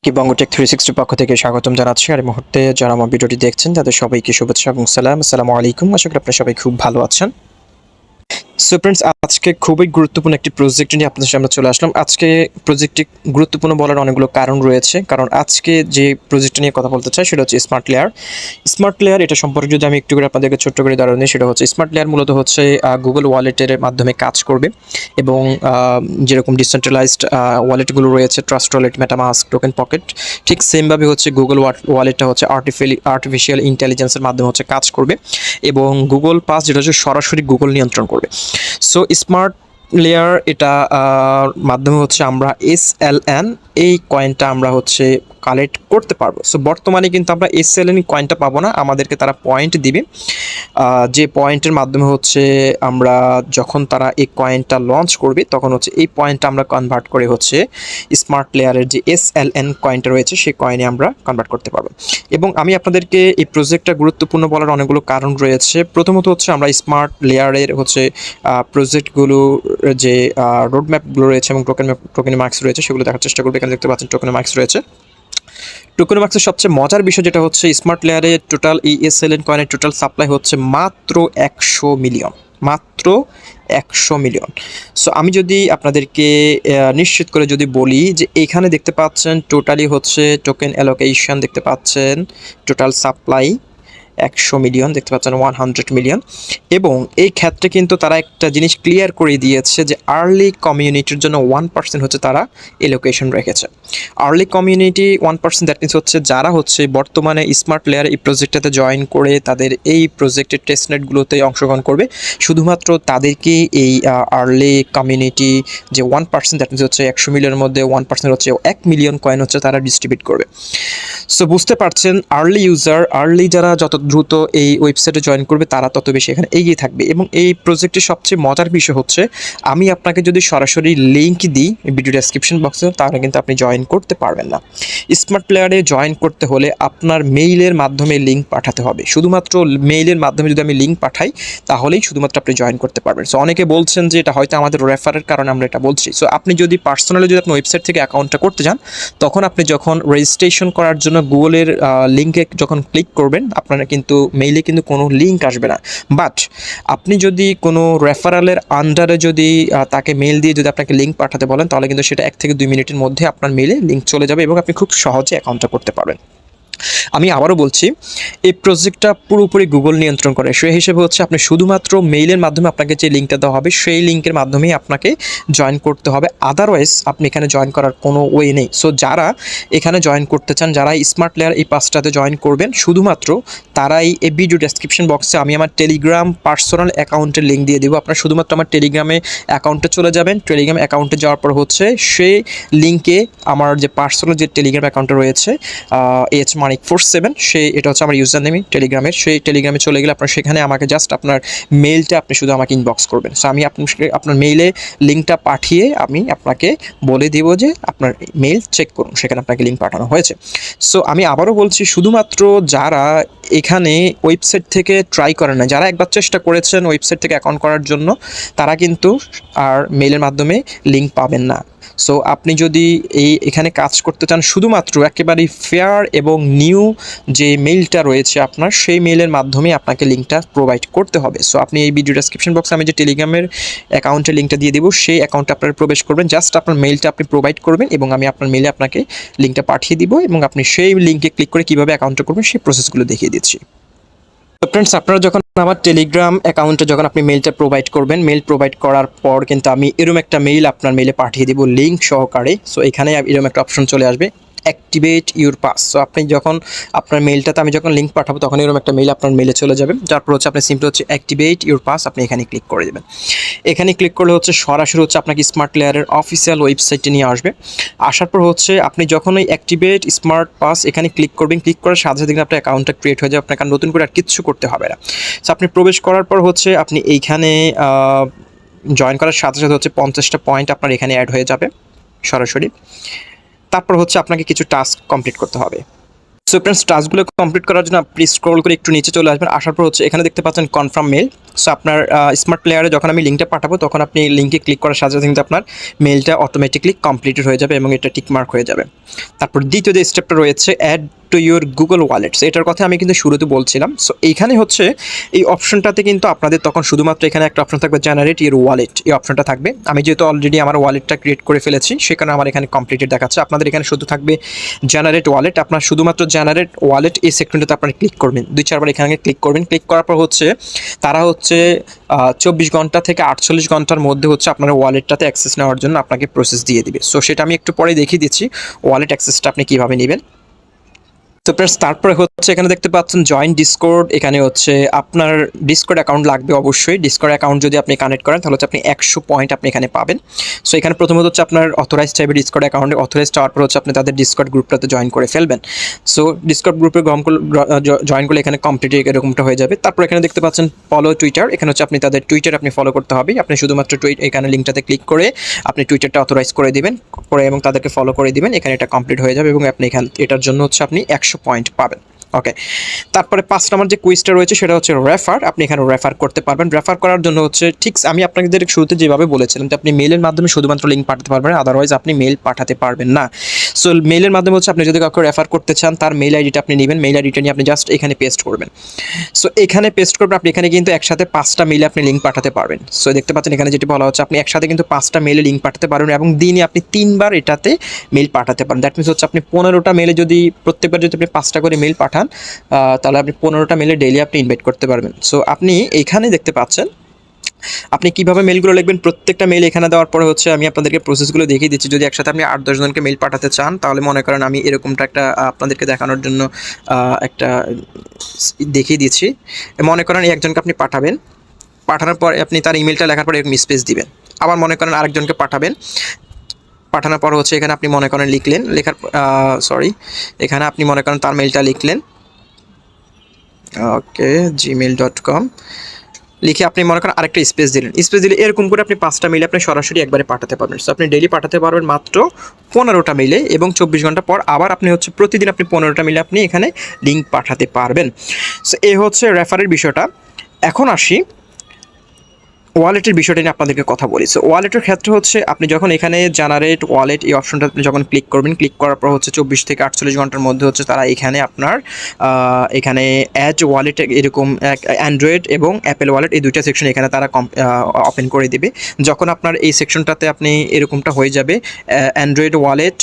বঙ্গটেক 360 পক্ষ থেকে স্বাগতম জানাচ্ছি। আর এই মুহূর্তে যারা আমার ভিডিওটি দেখছেন তাদের সবাইকে শুভেচ্ছা এবং সালাম। আসসালামু আলাইকুম। আশা করি আপনারা সবাই খুব ভালো আছেন। সো ফ্রেন্ডস, আজকে খুবই গুরুত্বপূর্ণ একটি প্রজেক্ট নিয়ে আপনাদের সামনে চলে আসলাম। আজকে প্রজেক্টটি গুরুত্বপূর্ণ বলার অনেকগুলো কারণ রয়েছে। কারণ আজকে যে প্রজেক্টটা নিয়ে কথা বলতে চাই সেটা হচ্ছে স্মার্ট লেয়ার। স্মার্ট লেয়ার এটা সম্পর্কে যদি আমি একটু করে আপনাদেরকে ছোট্ট করে ধারণা দিই, সেটা হচ্ছে স্মার্ট লেয়ার মূলত হচ্ছে গুগল ওয়ালেটের মাধ্যমে কাজ করবে এবং যেরকম ডিসেন্ট্রালাইজড ওয়ালেটগুলো রয়েছে, trust wallet, MetaMask, token pocket, ঠিক সেমভাবে হচ্ছে গুগল ওয়ালেটটা হচ্ছে আর্টিফিশিয়াল ইন্টেলিজেন্সের মাধ্যমে হচ্ছে কাজ করবে এবং গুগল পাস যেটা হচ্ছে সরাসরি গুগল নিয়ন্ত্রণ করবে। সো স্মার্ট লেয়ার এটা মাধ্যমে হচ্ছে আমরা SLN এই কয়েনটা আমরা হচ্ছে কালেক্ট করতে পারবো। সো বর্তমানে কিন্তু আমরা SLN কয়েনটা পাবো না, আমাদেরকে তারা পয়েন্ট দিবে, যে পয়েন্টের মাধ্যমে হচ্ছে আমরা যখন তারা এই কয়েনটা লঞ্চ করবে তখন হচ্ছে এই পয়েন্টটা আমরা কনভার্ট করে হচ্ছে স্মার্ট লেয়ারের যে SLN কয়েনটা রয়েছে সেই কয়েনে আমরা কনভার্ট করতে পারবো। এবং আমি আপনাদেরকে এই প্রজেক্টটা গুরুত্বপূর্ণ বলার অনেকগুলো কারণ রয়েছে। প্রথমত হচ্ছে আমরা স্মার্ট লেয়ারের হচ্ছে প্রজেক্টগুলো যে রোডম্যাপগুলো রয়েছে এবং টোকেন মার্কস রয়েছে সেগুলো দেখার চেষ্টা করবে। এখানে দেখতে পাচ্ছেন টোকেন মার্কস রয়েছে। টোকেনমার্ক্সের সবচেয়ে মজার বিষয় যেটা হচ্ছে স্মার্ট লেয়ারে টোটাল ESLN কয়েনের টোটাল সাপ্লাই হচ্ছে মাত্র 100 মিলিয়ন, মাত্র 100 মিলিয়ন। সো আমি যদি আপনাদেরকে নিশ্চিত করে যদি বলি যে এখানে দেখতে পাচ্ছেন টোটালি হচ্ছে টোকেন অ্যালোকেশন দেখতে পাচ্ছেন, টোটাল সাপ্লাই 100 মিলিয়ন দেখতে পাচ্ছেন, 100 মিলিয়ন। এবং এই ক্ষেত্রে কিন্তু তারা একটা জিনিস ক্লিয়ার করে দিয়েছে যে আর্লি কমিউনিটির জন্য 1% হচ্ছে তারা এলোকেশন রেখেছে। আর্লি কমিউনিটি 1%, দ্যাট মিনস হচ্ছে যারা হচ্ছে বর্তমানে স্মার্ট লেয়ার এই প্রজেক্টটাতে জয়েন করে তাদের এই প্রজেক্টের টেস্টনেটগুলোতে অংশগ্রহণ করবে, শুধুমাত্র তাদেরকেই এই আর্লি কমিউনিটি যে 1%, দ্যাট মিনস হচ্ছে 100 মিলিয়নের মধ্যে 1% হচ্ছে 1 মিলিয়ন কয়েন হচ্ছে তারা ডিস্ট্রিবিউট করবে। সো বুঝতে পারছেন, আর্লি ইউজার, আর্লি যারা যত দ্রুত এই ওয়েবসাইটে জয়েন করবে তারা তত বেশি এখানে এগিয়ে থাকবে। এবং এই প্রজেক্টের সবচেয়ে মজার বিষয় হচ্ছে আমি আপনাকে যদি সরাসরি লিঙ্ক দিই ভিডিও ডেসক্রিপশন বক্সে, তাহলে কিন্তু আপনি জয়েন করতে পারবেন না। স্মার্ট প্লেয়ারে জয়েন করতে হলে আপনার মেইলের মাধ্যমে লিঙ্ক পাঠাতে হবে। শুধুমাত্র মেইলের মাধ্যমে যদি আমি লিঙ্ক পাঠাই তাহলেই শুধুমাত্র আপনি জয়েন করতে পারবেন। সো অনেকে বলছেন যে এটা হয়তো আমাদের রেফারের কারণে আমরা এটা বলছি। সো আপনি যদি পার্সোনালি যদি আপনি ওয়েবসাইট থেকে অ্যাকাউন্টটা করতে যান, তখন আপনি যখন রেজিস্ট্রেশন করার জন্য গুগলের লিঙ্কে যখন ক্লিক করবেন আপনারা কিন্তু মেইলে কিন্তু কোনো লিঙ্ক আসবে না। বাট আপনি যদি কোনো রেফারেলের আন্ডারে যদি তাকে মেইল দিয়ে যদি আপনাকে লিঙ্ক পাঠাতে বলেন তাহলে কিন্তু সেটা 1 থেকে 2 মিনিটের মধ্যে আপনার মেইলে লিঙ্ক চলে যাবে এবং আপনি খুব সহজে অ্যাকাউন্টটা করতে পারবেন। আমি আবারও বলছি, এই প্রজেক্টটা পুরোপুরি গুগল নিয়ন্ত্রণ করে। সেই হিসেবে হচ্ছে আপনি শুধুমাত্র মেইলের মাধ্যমে আপনাকে যে লিঙ্কটা দেওয়া হবে সেই লিঙ্কের মাধ্যমেই আপনাকে জয়েন করতে হবে, আদারওয়াইজ আপনি এখানে জয়েন করার কোনো ওয়ে নেই। সো যারা এখানে জয়েন করতে চান, যারা স্মার্ট লেয়ার এই পাঁচটাতে জয়েন করবেন, শুধুমাত্র তারাই এই ভিডিও ডেসক্রিপশন বক্সে আমি আমার টেলিগ্রাম পার্সোনাল অ্যাকাউন্টের লিঙ্ক দিয়ে দেবো। আপনারা শুধুমাত্র আমার টেলিগ্রামে অ্যাকাউন্টে চলে যাবেন। টেলিগ্রাম অ্যাকাউন্টে যাওয়ার পর হচ্ছে সেই লিঙ্কে আমার যে পার্সোনাল যে টেলিগ্রাম অ্যাকাউন্টে রয়েছে H-Manik47, সেই এটা হচ্ছে আমার ইউজার নেম টেলিগ্রামের, সেই টেলিগ্রামে চলে গেলে আপনার সেখানে আমাকে জাস্ট আপনার মেইলটা আপনি শুধু আমাকে ইনবক্স করবেন। সো আমি আপনার মেইলে লিঙ্কটা পাঠিয়ে আমি আপনাকে বলে দেব যে আপনার মেইল চেক করুন, সেখানে আপনাকে লিঙ্ক পাঠানো হয়েছে। সো আমি আবারও বলছি, শুধুমাত্র যারা এখানে ওয়েবসাইট থেকে ট্রাই করেন না, যারা একবার চেষ্টা করেছেন ওয়েবসাইট থেকে অ্যাকাউন্ট করার জন্য, তারা কিন্তু আর মেইলের মাধ্যমে লিঙ্ক পাবেন না। সো আপনি যদি এখানে কাজ করতে চান, শুধুমাত্র একেবারেই ফেয়ার এবং নিউ যে মেইলটা রয়েছে আপনার, সেই মেইলের মাধ্যমে আপনাকে লিঙ্কটা প্রোভাইড করতে হবে। সো আপনি এই ভিডিও ডেসক্রিপশন বক্সে আমি যে টেলিগ্রামের অ্যাকাউন্টের লিঙ্কটা দিয়ে দেবো, সেই অ্যাকাউন্টে আপনারা প্রবেশ করবেন, জাস্ট আপনার মেইলটা আপনি প্রোভাইড করবেন এবং আমি আপনার মেইলে আপনাকে লিঙ্কটা পাঠিয়ে দিব এবং আপনি সেই লিঙ্কে ক্লিক করে কীভাবে অ্যাকাউন্টটা করবেন সেই প্রসেসগুলো দেখিয়ে দিচ্ছি। তো ফ্রেন্ডস, আপনারা যখন আমার টেলিগ্রাম অ্যাকাউন্টে যখন আপনি মেইলটা প্রোভাইড করবেন, মেইল প্রোভাইড করার পর কিন্তু আমি এরকম একটা মেইল আপনার মেইলে পাঠিয়ে দেবো লিঙ্ক সহকারে। সো এখানে এরকম একটা অপশন চলে আসবে, অ্যাক্টিভেট ইউর পাস। সো আপনি যখন আপনার মেইলটাতে আমি যখন লিঙ্ক পাঠাবো তখন এরকম একটা মেইল আপনার মেইলে চলে যাবে, তারপর হচ্ছে আপনি সিম্পলি হচ্ছে অ্যাক্টিভেট ইউর পাস আপনি এখানে ক্লিক করে দেবেন। এখানে ক্লিক করলে হচ্ছে সরাসরি হচ্ছে আপনাকে স্মার্ট লেয়ারের অফিসিয়াল ওয়েবসাইটে নিয়ে আসবে। আসার পর হচ্ছে আপনি যখন ওই অ্যাক্টিভেট স্মার্ট পাস এখানে ক্লিক করবেন, ক্লিক করার সাথে সাথে আপনার অ্যাকাউন্টটা ক্রিয়েট হয়ে যাবে, আপনাকে নতুন করে আর কিচ্ছু করতে হবে না। সো আপনি প্রবেশ করার পর হচ্ছে আপনি এইখানে জয়েন করার সাথে সাথে হচ্ছে 50টা পয়েন্ট আপনার এখানে অ্যাড হয়ে যাবে সরাসরি। তারপর হচ্ছে আপনাকে কিছু টাস্ক কমপ্লিট করতে হবে। সো ফ্রেন্ডস, টাস্কগুলো কমপ্লিট করার জন্য আপনি স্ক্রল করে একটু নিচে চলে আসবেন। আসার পর হচ্ছে এখানে দেখতে পাচ্ছেন কনফার্ম মেল। সো আপনার স্মার্ট লেয়ারে যখন আমি লিঙ্কটা পাঠাবো তখন আপনি লিঙ্কে ক্লিক করার সাথে সাথে কিন্তু আপনার মেলটা অটোমেটিকলি কমপ্লিটেড হয়ে যাবে এবং এটা টিকমার্ক হয়ে যাবে। তারপর দ্বিতীয় যে স্টেপটা রয়েছে, add to your Google wallet. So এটার কথা আমি কিন্তু শুরুতে বলছিলাম। সো এইখানে হচ্ছে এই অপশনটাতে কিন্তু আপনাদের তখন শুধুমাত্র এখানে একটা অপশন থাকবে, জেনারেট ইউর ওয়ালেট, এই অপশনটা থাকবে। আমি যেহেতু অলরেডি আমার ওয়ালেটটা ক্রিয়েট করে ফেলেছি সেখানে আমার এখানে কমপ্লিটেড দেখাচ্ছে। আপনাদের এখানে শুধু থাকবে জেনারেট ওয়ালেট। আপনার শুধুমাত্র জেনারেট ওয়ালেট এই সেকশনটাতে আপনারা ক্লিক করবেন, 2-4 বার এখানে ক্লিক করবেন। ক্লিক করার পর হচ্ছে তারা হচ্ছে 24 ঘন্টা থেকে 48 ঘন্টার মধ্যে হচ্ছে আপনার ওয়ালেটটাতে অ্যাক্সেস নেওয়ার জন্য আপনাকে প্রসেস দিয়ে দিবে। সো সেটা আমি একটু পরে দেখিয়ে দিচ্ছি ওয়ালেট অ্যাক্সেসটা আপনি কীভাবে নেবেন। তো প্লাস তারপরে হচ্ছে এখানে দেখতে পাচ্ছেন জয়েন ডিসকর্ড। এখানে হচ্ছে আপনার ডিসকর্ড অ্যাকাউন্ট লাগবে অবশ্যই। ডিসকর্ড অ্যাকাউন্ট যদি আপনি কানেক্ট করেন তাহলে হচ্ছে আপনি 100 পয়েন্ট আপনি এখানে পাবেন। সো এখানে প্রথমত হচ্ছে আপনার অথরাইজ চাইবে ডিসকর্ড অ্যাকাউন্টে। অথরাইজ চাওয়ার পর হচ্ছে আপনি তাদের ডিসকর্ড গ্রুপটাতে জয়েন করে ফেলবেন। সো ডিসকর্ড গ্রুপে জয়েন করলে এখানে কমপ্লিট এরকমটা হয়ে যাবে। তারপর এখানে দেখতে পাচ্ছেন ফলো টুইটার। এখানে হচ্ছে আপনি তাদের টুইটার আপনি ফলো করতে হবে। আপনি শুধুমাত্র এখানে লিঙ্কটাতে ক্লিক করে আপনি টুইটারটা অথরাইজ করে দিবেন করে এবং তাদেরকে ফলো করে দিবেন। এখানে এটা কমপ্লিট হয়ে যাবে এবং আপনি এটার জন্য হচ্ছে আপনি 100 পয়েন্ট পাবেন। ওকে, তারপরে 5 নম্বর যে কুইজটা রয়েছে সেটা হচ্ছে রেফার। আপনি এখানে রেফার করতে পারবেন। রেফার করার জন্য হচ্ছে ঠিক আমি আপনাদের শুরুতে যেভাবে বলেছিলাম যে আপনি মেলের মাধ্যমে শুধুমাত্র লিঙ্ক পাঠাতে পারবেন, আদারওয়াইজ আপনি মেল পাঠাতে পারবেন না। সো মেলের মাধ্যমে হচ্ছে আপনি যদি কাউকে রেফার করতে চান তার মেল আইডিটা আপনি নেবেন। মেল আইডিটা নিয়ে আপনি জাস্ট এখানে পেস্ট করবেন। সো এখানে পেস্ট করবেন। আপনি এখানে কিন্তু একসাথে 5টা মেলে আপনি লিঙ্ক পাঠাতে পারবেন। সো দেখতে পাচ্ছেন এখানে যেটি বলা হচ্ছে আপনি একসাথে কিন্তু 5টা মেলে লিঙ্ক পাঠাতে পারবেন এবং দিনে আপনি 3বার এটাতে মেল পাঠাতে পারেন। দ্যাট মিনস হচ্ছে আপনি 15টা মেলে যদি প্রত্যেকবার যদি আপনি 5টা করে মেল পাঠান তাহলে আপনি 15টা মেলে ডেইলি আপনি ইনভাইট করতে পারবেন। সো আপনি এইখানে দেখতে পাচ্ছেন আপনি কীভাবে মেলগুলো লিখবেন। প্রত্যেকটা মেল এখানে দেওয়ার পরে হচ্ছে আমি আপনাদেরকে প্রসেসগুলো দেখিয়ে দিচ্ছি। যদি একসাথে আপনি 8-10 জনকে মেল পাঠাতে চান তাহলে মনে করেন আমি এরকমটা একটা আপনাদেরকে দেখানোর জন্য একটা দেখিয়ে দিচ্ছি। মনে করেন একজনকে আপনি পাঠাবেন, পাঠানোর পর আপনি তার ইমেলটা লেখার পরে এরকম স্পেস দিবেন। আবার মনে করেন আরেকজনকে পাঠাবেন, পাঠানোর পর হচ্ছে এখানে আপনি মনে করেন লিখলেন, এখানে আপনি মনে করেন তার মেলটা লিখলেন, ওকে gmail.com লিখে আপনি মনে করেন আরেকটা স্পেস দিলেন। স্পেস দিলে এরকম করে আপনি 5টা মেলে আপনি সরাসরি একবারে পাঠাতে পারবেন। সো আপনি ডেইলি পাঠাতে পারবেন মাত্র 15টা মেলে এবং 24 ঘন্টা পর আবার আপনি হচ্ছে প্রতিদিন আপনি 15টা মেলে আপনি এখানে লিঙ্ক পাঠাতে পারবেন। সো এই হচ্ছে রেফারের বিষয়টা। এখন আসি ওয়ালেটের বিষয়টা নিয়ে আপনাদেরকে কথা বলি। সো ওয়ালেটের ক্ষেত্রে হচ্ছে আপনি যখন এখানে জেনারেট ওয়ালেট এই অপশনটা আপনি যখন ক্লিক করবেন, ক্লিক করার পর হচ্ছে 24 থেকে 48 ঘন্টার মধ্যে হচ্ছে তারা এখানে আপনার এখানে অ্যাড ওয়ালেট এরকম অ্যান্ড্রয়েড এবং অ্যাপেল ওয়ালেট এই দুইটা সেকশন এখানে তারা ওপেন করে দেবে। যখন আপনার এই সেকশনটাতে আপনি এরকমটা হয়ে যাবে অ্যান্ড্রয়েড ওয়ালেট,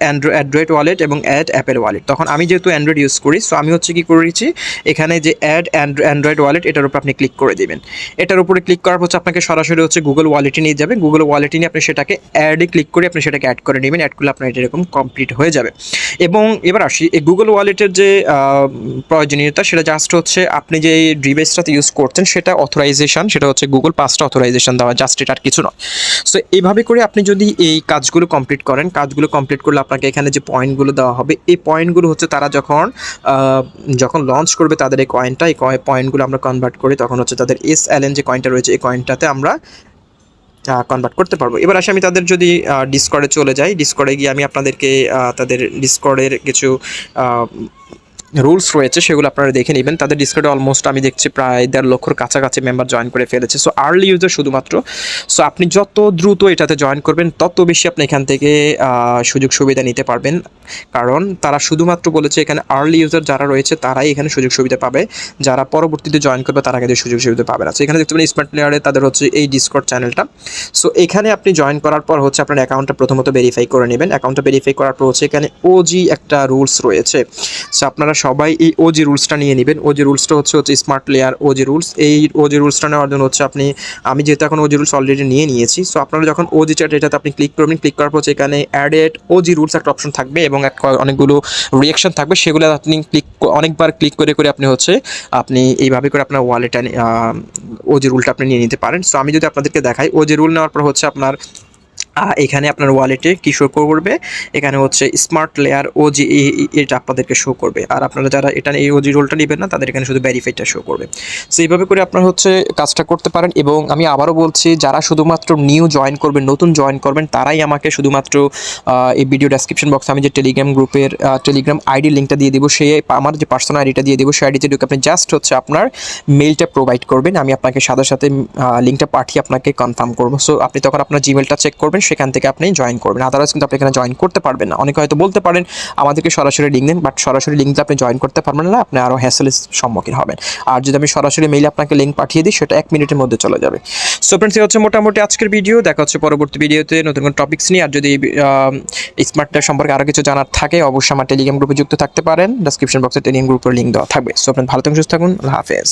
অ্যান্ড্রয়েড ওয়ালেট এবং অ্যাড অ্যাপেল ওয়ালেট, তখন আমি যেহেতু অ্যান্ড্রয়েড ইউজ করি সো আমি হচ্ছে কি করেছি এখানে যে অ্যাড অ্যান্ড্রয়েড ওয়ালেট এটার উপর আপনি ক্লিক করে দেবেন। এটার উপরে ক্লিক করার পর আপনাকে সরাসরি হচ্ছে গুগল ওয়ালেটে নিয়ে যাবে। গুগল ওয়ালেটে নিয়ে আপনি সেটাকে অ্যাডে ক্লিক করে আপনি সেটাকে অ্যাড করে নেবেন। অ্যাড করলে আপনার এটা এরকম কমপ্লিট হয়ে যাবে। এবং এবার আসি এই গুগল ওয়ালেটের যে প্রয়োজনীয়তা সেটা জাস্ট হচ্ছে আপনি যে ডিভাইসটাতে ইউজ করছেন সেটা অথরাইজেশন, সেটা হচ্ছে গুগল 5টা অথরাইজেশন দেওয়া, জাস্ট এটা আর কিছু নয়। সো এইভাবে করে আপনি যদি এই কাজগুলো কমপ্লিট করেন, কাজগুলো কমপ্লিট করলে আপনাকে এখানে যে পয়েন্টগুলো দেওয়া হবে এই পয়েন্টগুলো হচ্ছে তারা যখন লঞ্চ করবে তাদের এই কয়েনটা, এই পয়েন্টগুলো আমরা কনভার্ট করি তখন হচ্ছে তাদের SLN যে কয়েনটা রয়েছে এই কয়েনটাতে আমরা কনভার্ট করতে পারবো। এবার আসে আমি তাদের যদি ডিসকর্ডে চলে যাই, ডিসকর্ডে গিয়ে আমি আপনাদেরকে তাদের ডিসকর্ডের কিছু রুলস রয়েছে সেগুলো আপনারা দেখে নেবেন। তাদের ডিসকর্ডে অলমোস্ট আমি দেখছি প্রায় 1.5 লক্ষর কাছাকাছি মেম্বার জয়েন করে ফেলেছে। সো আর্লি ইউজার শুধুমাত্র। সো আপনি যত দ্রুত এটাতে জয়েন করবেন তত বেশি আপনি এখান থেকে সুযোগ সুবিধা নিতে পারবেন, কারণ তারা শুধুমাত্র বলেছে এখানে আর্লি ইউজার যারা রয়েছে তারাই এখানে সুযোগ সুবিধা পাবে, যারা পরবর্তীতে জয়েন করবে তারা কিন্তু সুযোগ সুবিধা পাবে না। সো এখানে দেখতে পাবেন স্মার্টলেয়ারে তাদের হচ্ছে এই ডিসকর্ড চ্যানেলটা। সো এখানে আপনি জয়েন করার পর হচ্ছে আপনার অ্যাকাউন্টটা প্রথমত ভেরিফাই করে নেবেন। অ্যাকাউন্টটা ভেরিফাই করার পর হচ্ছে এখানে ওজি একটা রুলস রয়েছে। সো আপনারা সবাই এই ওজি রুলসটা নিয়ে নেবেন। ওজি রুলসটা হচ্ছে স্মার্টলেয়ার ওজি রুলস। এই ওজি রুলসটা নেওয়ার জন্য হচ্ছে আমি যেহেতু এখন ওজি রুলস অলরেডি নিয়ে নিয়েছি, সো আপনারা যখন ওজি চ্যাট এটাতে আপনি ক্লিক করবেন, ক্লিক করার পর এখানে অ্যাডেড ওজি রুলস একটা অপশন থাকবে এবং অনেকগুলো রিয়াকশন থাকবে, সেগুলো আপনি অনেকবার ক্লিক করে করে আপনি এইভাবে করে আপনার ওয়ালেটে ওজি রুলটা আপনি নিয়ে নিতে পারেন। সো আমি যদি আপনাদেরকে দেখাই ওজি রুল নেওয়ার পর হচ্ছে আপনার এখানে আপনার ওয়ালেটে কি শো করবে, এখানে হচ্ছে স্মার্ট লেয়ার ওজি, এটা আপনাদেরকে শো করবে। আর আপনারা যারা এটা এই ওজি রোলটা নেবেন না, তাদের এখানে শুধু ভেরিফাইডটা শো করবে। সো এইভাবে করে আপনারা হচ্ছে কাজটা করতে পারেন। এবং আমি আবারও বলছি, যারা শুধুমাত্র নিউ জয়েন করবেন, নতুন জয়েন করবেন, তারাই আমাকে শুধুমাত্র এই ভিডিও ডেসক্রিপশন বক্সে আমি যে টেলিগ্রাম গ্রুপের টেলিগ্রাম আইডি লিঙ্কটা দিয়ে দেবো, সেই আমার যে পার্সোনাল আইডিটা দিয়ে দেবো, সেই আইডিতে ঢুকে আপনি জাস্ট হচ্ছে আপনার মেইলটা প্রোভাইড করবেন, আমি আপনাকে সাথে সাথে লিঙ্কটা পাঠিয়ে আপনাকে কনফার্ম করবো। সো আপনি তখন আপনার জিমেলটা চেক করবেন, সেখান থেকে আপনি জয়েন করবেন। আদারওয়াইজ কিন্তু আপনি এখানে জয়েন করতে পারবেন না। অনেকে হয়তো বলতে পারেন আমাদেরকে সরাসরি লিঙ্ক দেন, বাট সরাসরি লিঙ্ক দিলে আপনি জয়েন করতে পারবেন না, আপনি আরও হ্যাসেলের সম্মুখীন হবেন। আর যদি আমি সরাসরি মেইলে আপনাকে লিঙ্ক পাঠিয়ে দিই, সেটা 1 মিনিটের মধ্যে চলে যাবে। সো ফ্রেন্ডস, এই হচ্ছে মোটামুটি আজকের ভিডিও। দেখা হচ্ছে পরবর্তী ভিডিওতে নতুন কোনো টপিক্স নিয়ে। আর যদি স্মার্টলায়ার সম্পর্কে আরও কিছু জানার থাকে, অবশ্যই আমার টেলিগ্রাম গ্রুপে যুক্ত থাকতে পারেন। ডেসক্রিপশন বক্সে টেলিগ্রাম গ্রুপের লিঙ্ক দেওয়া থাকবে। সো ফ্রেন্ডস, ভালো থাকুন, সুস্থ থাকুন, আল্লাহ হাফেজ।